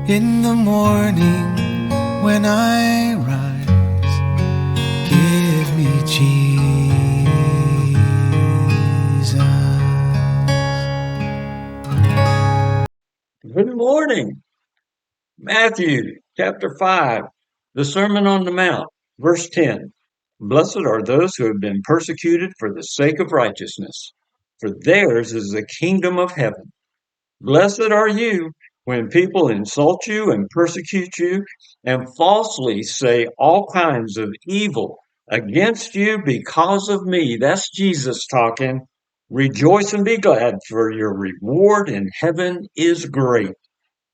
In the morning when I rise, give me Jesus. Good morning. Matthew chapter 5, the Sermon on the Mount, verse 10. Blessed are those who have been persecuted for the sake of righteousness, for theirs is the kingdom of heaven. Blessed are you when people insult you and persecute you and falsely say all kinds of evil against you because of me. That's Jesus talking. Rejoice and be glad, for your reward in heaven is great.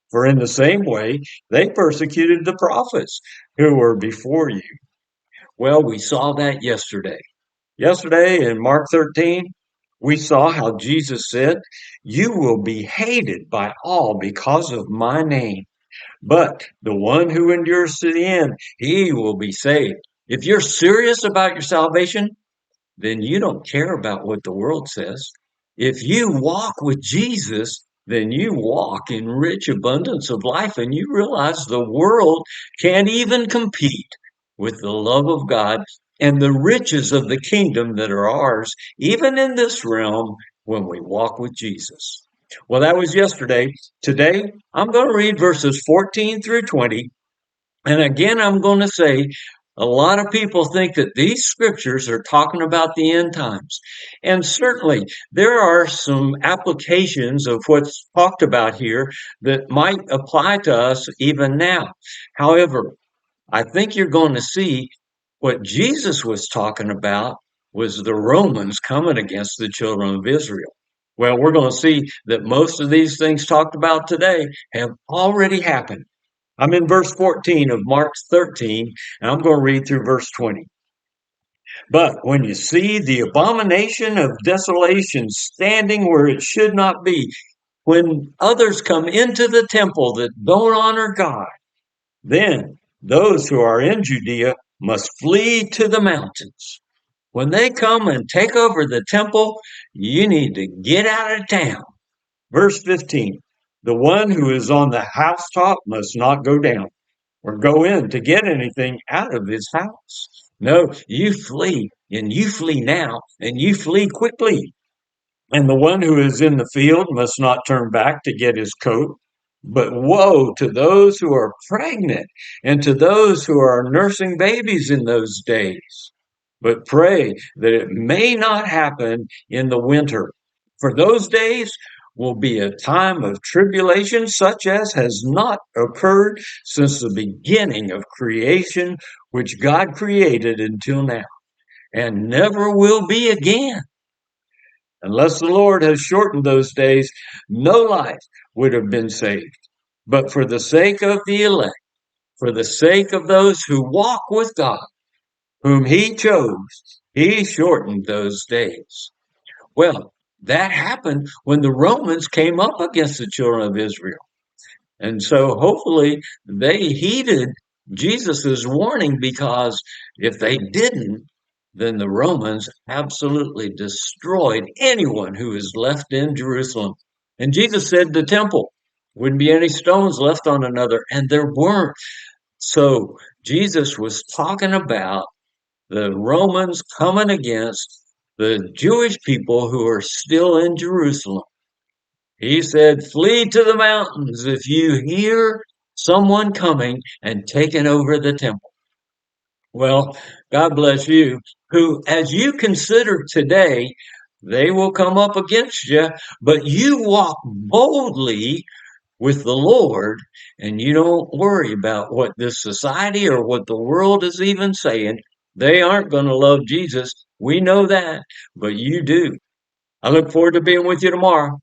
For in the same way, they persecuted the prophets who were before you. Well, we saw that yesterday. Yesterday in Mark 13, we saw how Jesus said, "You will be hated by all because of my name, but the one who endures to the end, he will be saved." If you're serious about your salvation, then you don't care about what the world says. If you walk with Jesus, then you walk in rich abundance of life, and you realize the world can't even compete with the love of God and the riches of the kingdom that are ours, even in this realm when we walk with Jesus. Well, that was yesterday. Today, I'm going to read verses 14 through 20. And again, I'm going to say, a lot of people think that these scriptures are talking about the end times. And certainly, there are some applications of what's talked about here that might apply to us even now. However, I think you're going to see what Jesus was talking about was the Romans coming against the children of Israel. Well, we're going to see that most of these things talked about today have already happened. I'm in verse 14 of Mark 13, and I'm going to read through verse 20. But when you see the abomination of desolation standing where it should not be, when others come into the temple that don't honor God, then those who are in Judea must flee to the mountains. When they come and take over the temple, you need to get out of town. Verse 15, the one who is on the housetop must not go down or go in to get anything out of his house. No, you flee, and you flee now, and you flee quickly. And the one who is in the field must not turn back to get his coat. But woe to those who are pregnant and to those who are nursing babies in those days. But pray that it may not happen in the winter. For those days will be a time of tribulation such as has not occurred since the beginning of creation, which God created until now, and never will be again. Unless the Lord has shortened those days, no life would have been saved. But for the sake of the elect, for the sake of those who walk with God, whom he chose, he shortened those days. Well, that happened when the Romans came up against the children of Israel. And so hopefully they heeded Jesus's warning, because if they didn't, then the Romans absolutely destroyed anyone who is left in Jerusalem. And Jesus said the temple wouldn't be any stones left on another, and there weren't. So Jesus was talking about the Romans coming against the Jewish people who are still in Jerusalem. He said, flee to the mountains if you hear someone coming and taking over the temple. Well, God bless you, who, as you consider today, they will come up against you, but you walk boldly with the Lord, and you don't worry about what this society or what the world is even saying. They aren't going to love Jesus. We know that, but you do. I look forward to being with you tomorrow.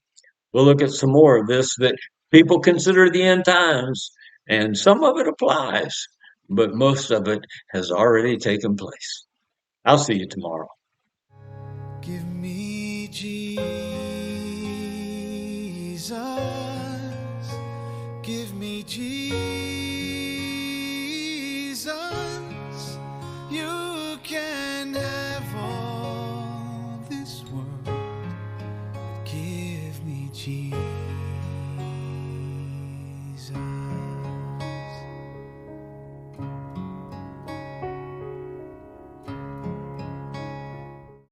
We'll look at some more of this that people consider the end times, and some of it applies, but most of it has already taken place. I'll see you tomorrow. Give me Jesus. Give me Jesus.